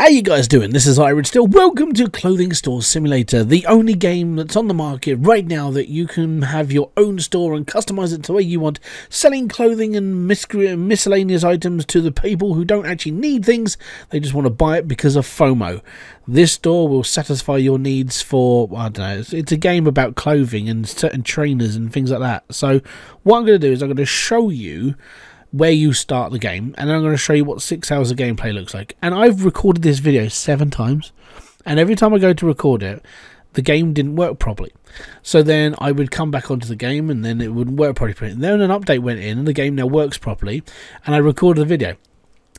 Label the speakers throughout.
Speaker 1: How you guys doing? This is Hybridsteel. Welcome to Clothing Store Simulator, the only game that's on the market right now that you can have your own store and customize it the way you want, selling clothing and miscellaneous items to the people who don't actually need things, they just want to buy it because of FOMO. This store will satisfy your needs for, I don't know, it's a game about clothing and certain trainers and things like that. So what I'm going to do is I'm going to show you where you start the game, and then I'm going to show you what 6 hours of gameplay looks like. And I've recorded this video 7 times, and every time I go to record it, the game didn't work properly. So then I would come back onto the game and then it wouldn't work properly. And then an update went in and the game now works properly, and I recorded the video.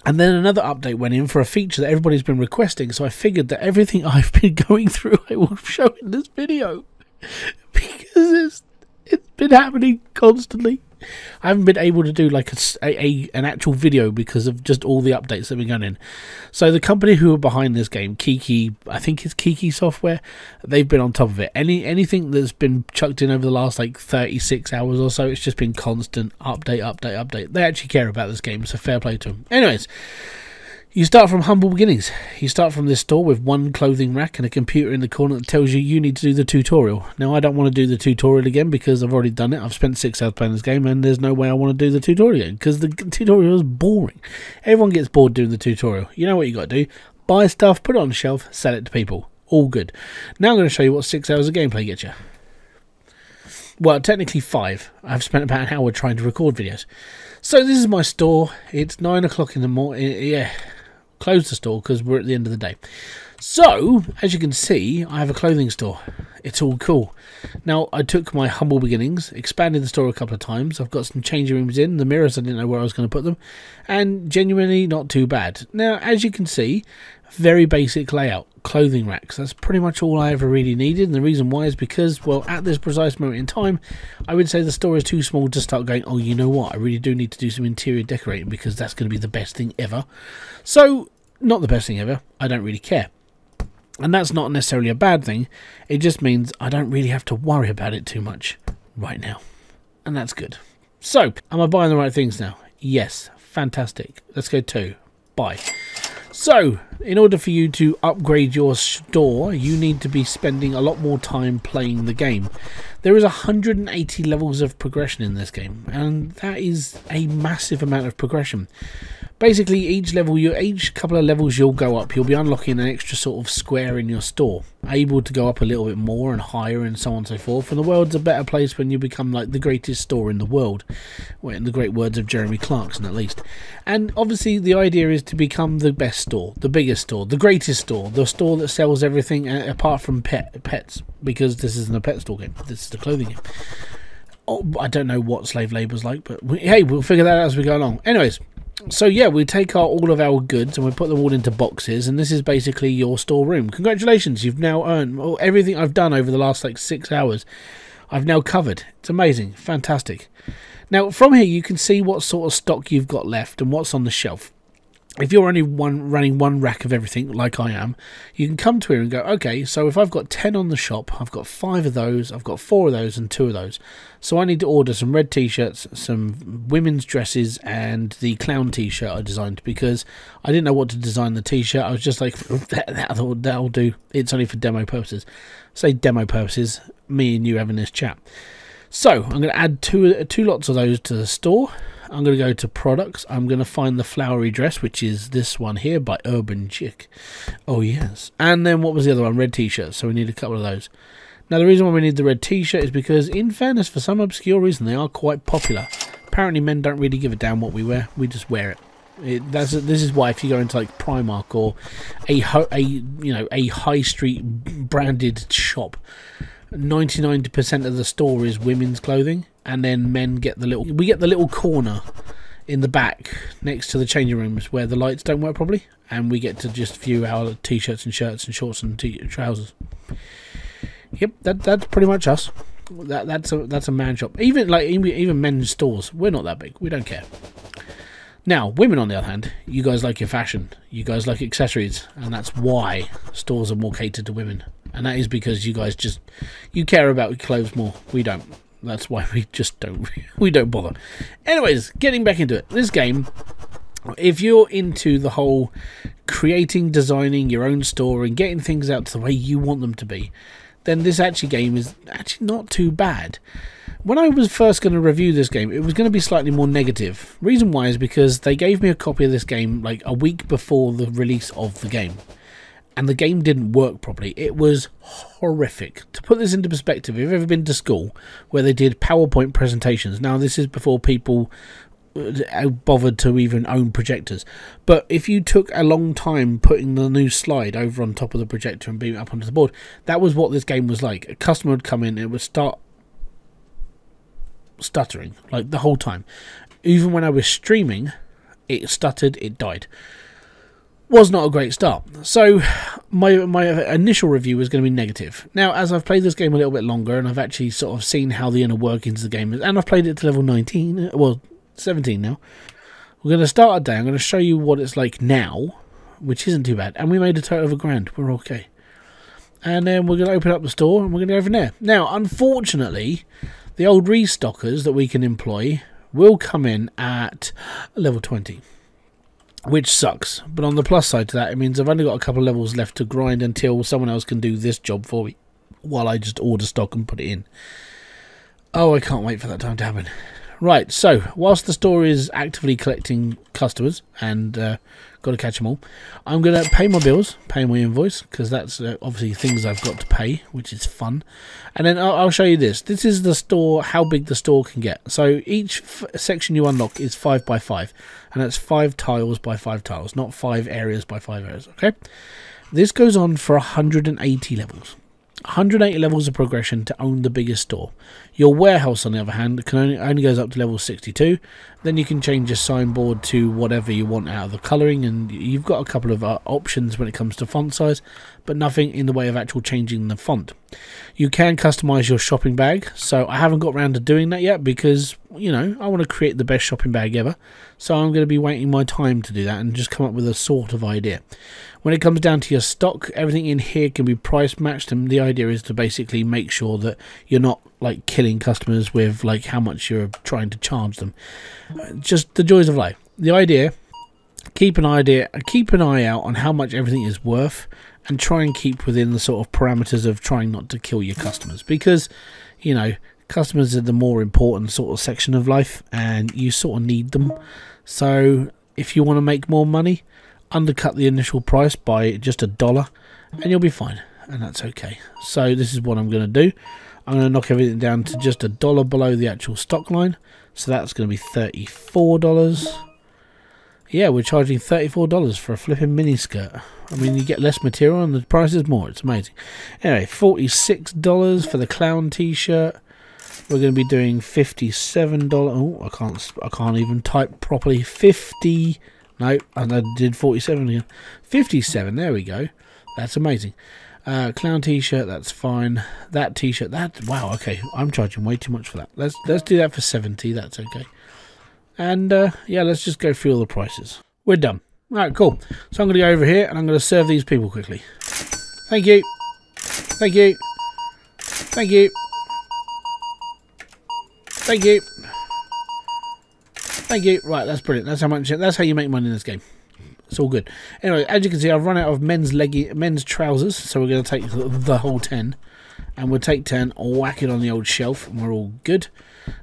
Speaker 1: And then another update went in for a feature that everybody's been requesting, so I figured that everything I've been going through I will show in this video, because it's been happening constantly. I haven't been able to do like an actual video because of just all the updates that have been going in. So the company who are behind this game, Kiki, I think it's Kiki Software, they've been on top of it. Anything that's been chucked in over the last like 36 hours or so, it's just been constant update. They actually care about this game, so fair play to them. Anyways, you start from humble beginnings. You start from this store with one clothing rack and a computer in the corner that tells you need to do the tutorial. Now, I don't want to do the tutorial again because I've already done it. I've spent 6 hours playing this game and there's no way I want to do the tutorial again because the tutorial is boring. Everyone gets bored doing the tutorial. You know what you got to do? Buy stuff, put it on the shelf, sell it to people. All good. Now I'm going to show you what 6 hours of gameplay gets you. Well, technically 5. I've spent about an hour trying to record videos. So this is my store. It's 9 o'clock in the morning. Yeah. Close the store because we're at the end of the day. So as you can see, I have a clothing store. It's all cool. Now I took my humble beginnings, expanded the store a couple of times. I've got some changing rooms in the mirrors. I didn't know where I was going to put them, and genuinely not too bad. Now as you can see, very basic layout, clothing racks. That's pretty much all I ever really needed, and the reason why is because, well, at this precise moment in time, I would say the store is too small to start going, oh, you know what, I really do need to do some interior decorating because that's going to be the best thing ever. So, not the best thing ever, I don't really care. And that's not necessarily a bad thing, it just means I don't really have to worry about it too much right now. And that's good. So, am I buying the right things now? Yes, fantastic. Let's go to buy. So, in order for you to upgrade your store, you need to be spending a lot more time playing the game. There is 180 levels of progression in this game, and that is a massive amount of progression. Basically, each couple of levels you'll go up, you'll be unlocking an extra sort of square in your store, able to go up a little bit more and higher and so on and so forth. And the world's a better place when you become like the greatest store in the world, well, in the great words of Jeremy Clarkson at least. And obviously the idea is to become the best store, the biggest store, the greatest store, the store that sells everything apart from pets, because this isn't a pet store game, this is a clothing game. Oh, I don't know what slave labour's like, but hey, we'll figure that out as we go along. Anyways, so yeah, we take all of our goods and we put them all into boxes, and this is basically your storeroom. Congratulations, you've now earned everything I've done over the last like 6 hours. I've now covered. It's amazing, fantastic. Now from here you can see what sort of stock you've got left and what's on the shelf. If you're only running one rack of everything, like I am, you can come to here and go, okay, so if I've got 10 on the shop, I've got 5 of those, I've got 4 of those and 2 of those. So I need to order some red t-shirts, some women's dresses, and the clown t-shirt I designed, because I didn't know what to design the t-shirt. I was just like, that'll do. It's only for demo purposes. Say demo purposes, me and you having this chat. So I'm going to add two lots of those to the store. I'm going to go to products. I'm going to find the flowery dress, which is this one here by Urban Chick. Oh, yes. And then what was the other one? Red t-shirt. So we need a couple of those. Now, the reason why we need the red t-shirt is because, in fairness, for some obscure reason, they are quite popular. Apparently, men don't really give a damn what we wear. We just wear it. This is why if you go into like Primark or a high street branded shop, 99% of the store is women's clothing, and then men get the little corner in the back next to the changing rooms where the lights don't work properly, and we get to just view our t-shirts and shirts and shorts and trousers. Yep, that's pretty much us. That's a man shop. Even men's stores, we're not that big. We don't care. Now, women on the other hand, you guys like your fashion, you guys like accessories, and that's why stores are more catered to women. And that is because you guys you care about clothes more. We don't. That's why we just don't bother. Anyways, getting back into it. This game If you're into the whole creating, designing your own store and getting things out the way you want them to be, then this game is actually not too bad. When I was first going to review this game, it was going to be slightly more negative. Reason why is because they gave me a copy of this game like a week before the release of the game, and the game didn't work properly. It was horrific. To put this into perspective, if you've ever been to school where they did PowerPoint presentations, now this is before people bothered to even own projectors, but if you took a long time putting the new slide over on top of the projector and beam it up onto the board, that was what this game was like. A customer would come in and it would start stuttering like the whole time. Even when I was streaming, it stuttered, it died. Was not a great start. So my initial review was going to be negative. Now, as I've played this game a little bit longer and I've actually sort of seen how the inner workings of the game is, and I've played it to level 19, well 17 now, we're going to start a day. I'm going to show you what it's like now, which isn't too bad, and we made a total of £1,000. We're okay. And then we're going to open up the store and we're going to go from there. Now, unfortunately, the old restockers that we can employ will come in at level 20, which sucks. But on the plus side to that, it means I've only got a couple of levels left to grind until someone else can do this job for me while I just order stock and put it in. Oh, I can't wait for that time to happen. Right, so whilst the store is actively collecting customers and got to catch them all, I'm going to pay my bills, pay my invoice, because that's obviously things I've got to pay, which is fun. And then I'll show you this. This is the store, how big the store can get. So each section you unlock is 5 by 5, and that's 5 tiles by 5 tiles, not 5 areas by 5 areas, okay? This goes on for 180 levels. 180 levels of progression to own the biggest store. Your warehouse, on the other hand, only goes up to level 62. Then you can change your signboard to whatever you want out of the colouring, and you've got a couple of options when it comes to font size, but nothing in the way of actual changing the font. You can customise your shopping bag, so I haven't got around to doing that yet because, you know, I want to create the best shopping bag ever, so I'm going to be waiting my time to do that and just come up with a sort of idea. When it comes down to your stock, everything in here can be price matched, and the idea is to basically make sure that you're not like killing customers with like how much you're trying to charge them. Just the joys of life. The idea, keep an eye out on how much everything is worth, and try and keep within the sort of parameters of trying not to kill your customers, because, you know, customers are the more important sort of section of life and you sort of need them. So if you want to make more money, undercut the initial price by just $1 and you'll be fine, and that's okay. So this is what I'm going to do. I'm going to knock everything down to just $1 below the actual stock line, so that's going to be $34. Yeah, we're charging $34 for a flipping miniskirt. I mean, you get less material and the price is more. It's amazing. Anyway, $46 for the clown t-shirt. We're going to be doing $57. Oh, I can't even type properly. 50. No, and I did 47 again. 57. There we go. That's amazing. Clown t-shirt. That's fine. That t-shirt. That, wow. Okay, I'm charging way too much for that. Let's do that for 70. That's okay. And yeah, let's just go through all the prices. We're done. Alright, cool. So I'm going to go over here and I'm going to serve these people quickly. Thank you. Thank you. Thank you. Thank you. Thank you. Right, that's brilliant. That's how you make money in this game. It's all good. Anyway, as you can see, I've run out of men's trousers, so we're going to take the whole 10. And we'll take 10, whack it on the old shelf, and we're all good.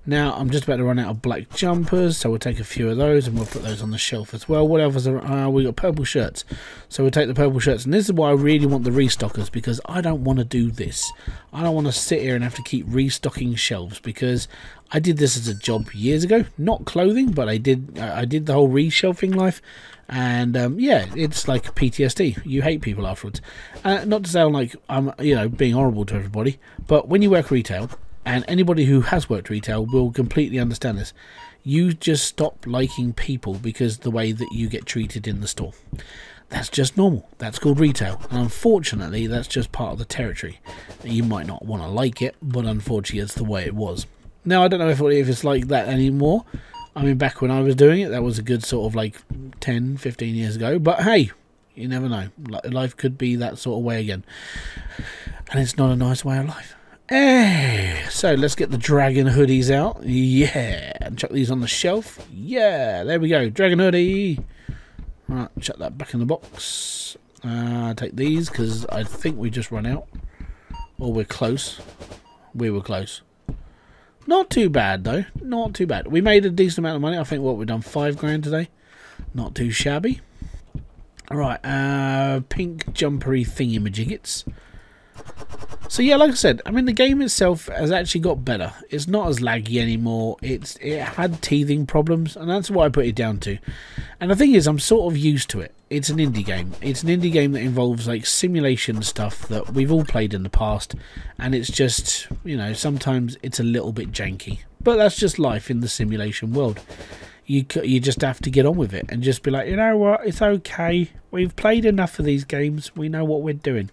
Speaker 1: Now, I'm just about to run out of black jumpers, so we'll take a few of those, and we'll put those on the shelf as well. What else? We got purple shirts, so we'll take the purple shirts. And this is why I really want the restockers, because I don't want to do this. I don't want to sit here and have to keep restocking shelves, because I did this as a job years ago. Not clothing, but I did the whole reshelving life. And yeah, it's like PTSD. You hate people afterwards. Not to sound like I'm, you know, being horrible to everybody, but when you work retail, and anybody who has worked retail will completely understand this, you just stop liking people because the way that you get treated in the store. That's just normal. That's called retail, and unfortunately, that's just part of the territory. You might not want to like it, but unfortunately, it's the way it was. Now, I don't know if it's like that anymore. I mean, back when I was doing it, that was a good sort of like 10, 15 years ago. But hey, you never know. Life could be that sort of way again. And it's not a nice way of life. So let's get the dragon hoodies out. Yeah, and chuck these on the shelf. Yeah, there we go. Dragon hoodie. Right, chuck that back in the box. Take these because I think we just run out. Or we're close. We were close. Not too bad though. Not too bad. We made a decent amount of money. I think what we've done $5 today. Not too shabby. Alright, pink jumpery thingy-majiggets. So yeah, like I said, I mean the game itself has actually got better. It's not as laggy anymore. It had teething problems, and that's what I put it down to. And the thing is, I'm sort of used to it. It's an indie game. It's an indie game that involves like simulation stuff that we've all played in the past, and it's just, you know, sometimes it's a little bit janky. But that's just life in the simulation world. You just have to get on with it and just be like, you know what, it's okay. We've played enough of these games. We know what we're doing.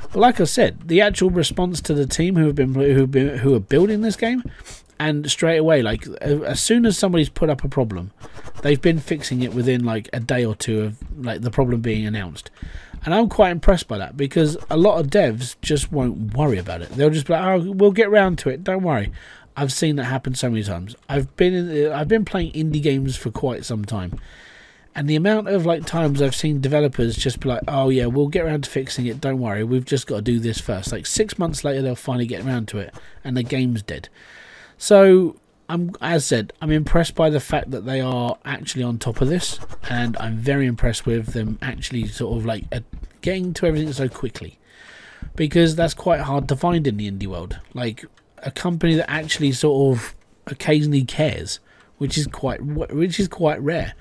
Speaker 1: But like I said, the actual response to the team who are building this game, and straight away, like as soon as somebody's put up a problem, they've been fixing it within like a day or two of like the problem being announced. And I'm quite impressed by that, because a lot of devs just won't worry about it. They'll just be like, oh, we'll get round to it. Don't worry. I've seen that happen so many times. I've been playing indie games for quite some time, and the amount of like times I've seen developers just be like, "Oh yeah, we'll get around to fixing it. Don't worry, we've just got to do this first." Like 6 months later, they'll finally get around to it, and the game's dead. So as I said, I'm impressed by the fact that they are actually on top of this, and I'm very impressed with them actually sort of like getting to everything so quickly, because that's quite hard to find in the indie world. Like a company that actually sort of occasionally cares, which is quite rare.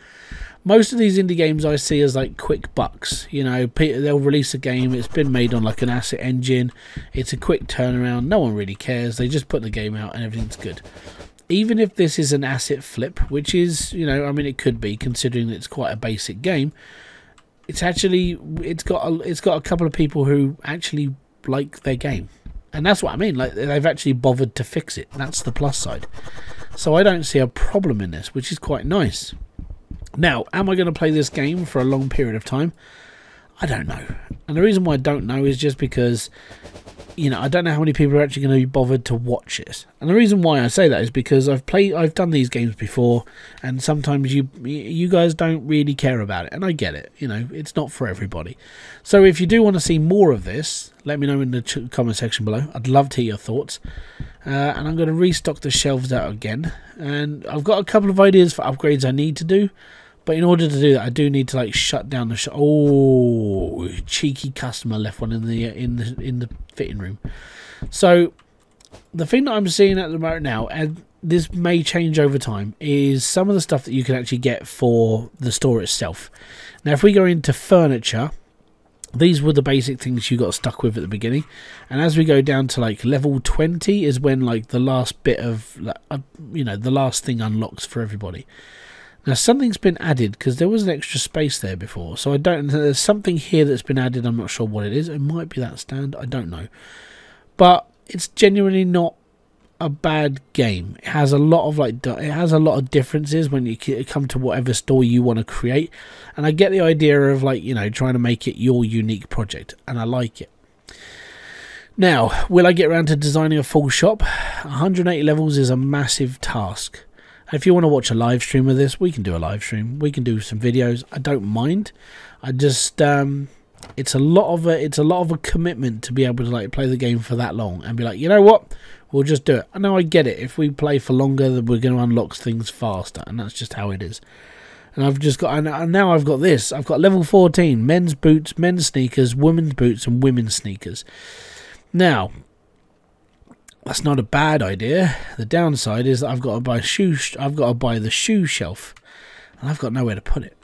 Speaker 1: Most of these indie games I see as like quick bucks. You know, they'll release a game, it's been made on like an asset engine, it's a quick turnaround, no one really cares, they just put the game out and everything's good. Even if this is an asset flip, which is, you know, I mean it could be, considering it's quite a basic game, it's got a couple of people who actually like their game. And that's what I mean, like they've actually bothered to fix it. That's the plus side. So I don't see a problem in this, which is quite nice. Now, am I going to play this game for a long period of time? I don't know. And the reason why I don't know is just because, you know, I don't know how many people are actually going to be bothered to watch it. And the reason why I say that is because I've done these games before, and sometimes you guys don't really care about it, and I get it. You know, it's not for everybody. So if you do want to see more of this, let me know in the comment section below. I'd love to hear your thoughts. And I'm going to restock the shelves out again, and I've got a couple of ideas for upgrades I need to do. But in order to do that, I do need to like shut down the oh, cheeky customer left one in the fitting room. So the thing that I'm seeing at the moment now, and this may change over time, is some of the stuff that you can actually get for the store itself. Now, if we go into furniture, these were the basic things you got stuck with at the beginning, and as we go down to like level 20 is when like the last bit of you know, the last thing unlocks for everybody. Now something's been added, because there was an extra space there before, so I don't know, there's something here that's been added. I'm not sure what it is. It might be that stand, I don't know, but it's genuinely not a bad game. It has a lot of differences when you come to whatever store you want to create, and I get the idea of like, you know, trying to make it your unique project, and I like it. Now, will I get around to designing a full shop? 180 levels is a massive task. If you want to watch a live stream of this, we can do a live stream. We can do some videos. I don't mind. I just it's a lot of a commitment to be able to like play the game for that long and be like, you know what, we'll just do it. I know, I get it. If we play for longer, then we're going to unlock things faster, and that's just how it is. And I've just got, and now I've got this. I've got level 14: men's boots, men's sneakers, women's boots, and women's sneakers. Now, that's not a bad idea. The downside is that I've got to buy shoes. I've got to buy the shoe shelf, and I've got nowhere to put it.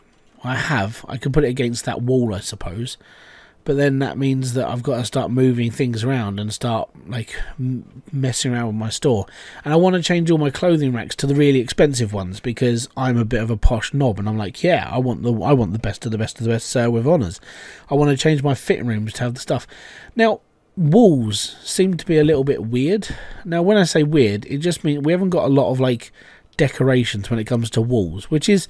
Speaker 1: I could put it against that wall, I suppose, but then that means that I've got to start moving things around and start like messing around with my store. And I want to change all my clothing racks to the really expensive ones, because I'm a bit of a posh knob, and I'm like, yeah, I want the best of the best of the best, with honours. I want to change my fitting rooms to have the stuff. Now, walls seem to be a little bit weird. Now, when I say weird, it just means we haven't got a lot of like decorations when it comes to walls, which is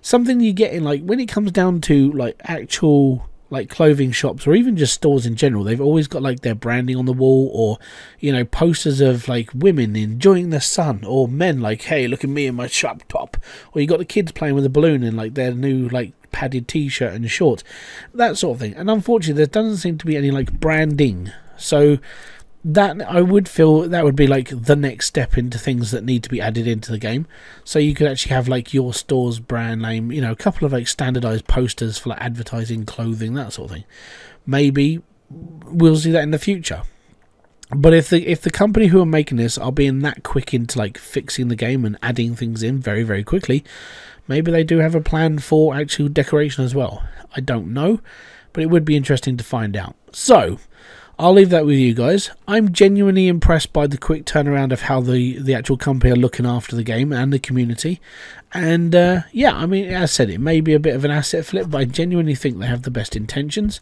Speaker 1: something you get in like when it comes down to like actual like clothing shops or even just stores in general, they've always got like their branding on the wall, or you know, posters of like women enjoying the sun, or men like, hey, look at me in my sharp top, or you got the kids playing with a balloon in like their new like padded t-shirt and shorts, that sort of thing. And unfortunately there doesn't seem to be any like branding, so that I would feel that would be like the next step into things that need to be added into the game. So you could actually have like your store's brand name, you know, a couple of like standardized posters for like advertising, clothing, that sort of thing. Maybe we'll see that in the future. But if the company who are making this are being that quick into like fixing the game and adding things in very, very quickly, maybe they do have a plan for actual decoration as well. I don't know, but it would be interesting to find out. So I'll leave that with you guys. I'm genuinely impressed by the quick turnaround of how the actual company are looking after the game and the community. And yeah, I mean, as I said, it may be a bit of an asset flip, but I genuinely think they have the best intentions.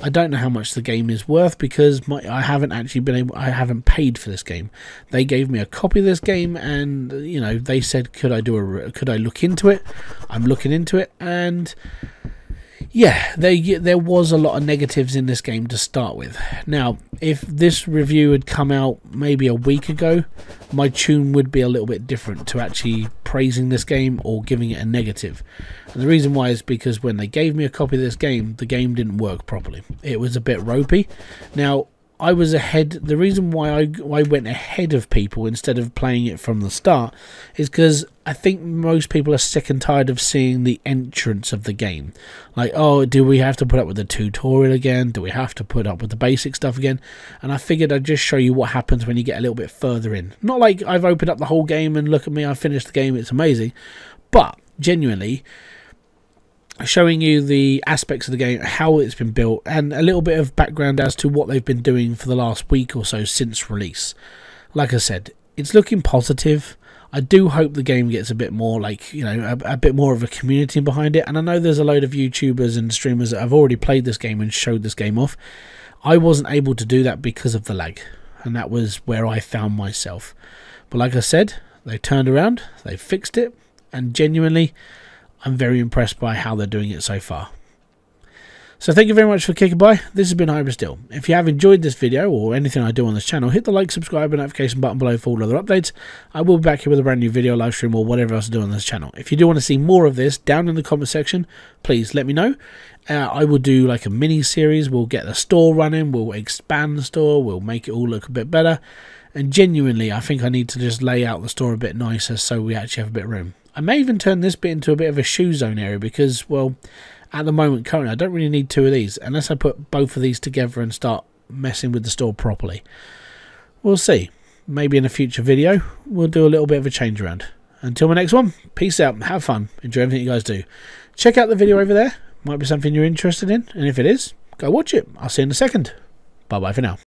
Speaker 1: I don't know how much the game is worth because I haven't paid for this game. They gave me a copy of this game, and you know, they said, could I look into it? I'm looking into it, and yeah, there was a lot of negatives in this game to start with. Now, if this review had come out maybe a week ago, my tune would be a little bit different to actually praising this game or giving it a negative. And the reason why is because when they gave me a copy of this game, the game didn't work properly. It was a bit ropey. Now, I was ahead. The reason why I went ahead of people instead of playing it from the start is because I think most people are sick and tired of seeing the entrance of the game. Like, oh, do we have to put up with the tutorial again? Do we have to put up with the basic stuff again? And I figured I'd just show you what happens when you get a little bit further in. Not like I've opened up the whole game and look at me, I finished the game, it's amazing. But genuinely showing you the aspects of the game, how it's been built, and a little bit of background as to what they've been doing for the last week or so since release. Like I said, it's looking positive. I do hope the game gets a bit more, like, you know, a bit more of a community behind it. And I know there's a load of YouTubers and streamers that have already played this game and showed this game off. I wasn't able to do that because of the lag, and that was where I found myself. But like I said, they turned around, they fixed it, and genuinely, I'm very impressed by how they're doing it so far. So thank you very much for kicking by. This has been Hybridsteel. If you have enjoyed this video or anything I do on this channel, hit the like, subscribe and notification button below for all other updates. I will be back here with a brand new video, live stream, or whatever else I do on this channel. If you do want to see more of this, down in the comment section, please let me know. I will do like a mini series. We'll get the store running, we'll expand the store, we'll make it all look a bit better. And genuinely, I think I need to just lay out the store a bit nicer so we actually have a bit of room. I may even turn this bit into a bit of a shoe zone area because, well, at the moment, currently, I don't really need two of these unless I put both of these together and start messing with the store properly. We'll see. Maybe in a future video, we'll do a little bit of a change around. Until my next one, peace out, have fun, enjoy everything you guys do. Check out the video over there. Might be something you're interested in, and if it is, go watch it. I'll see you in a second. Bye-bye for now.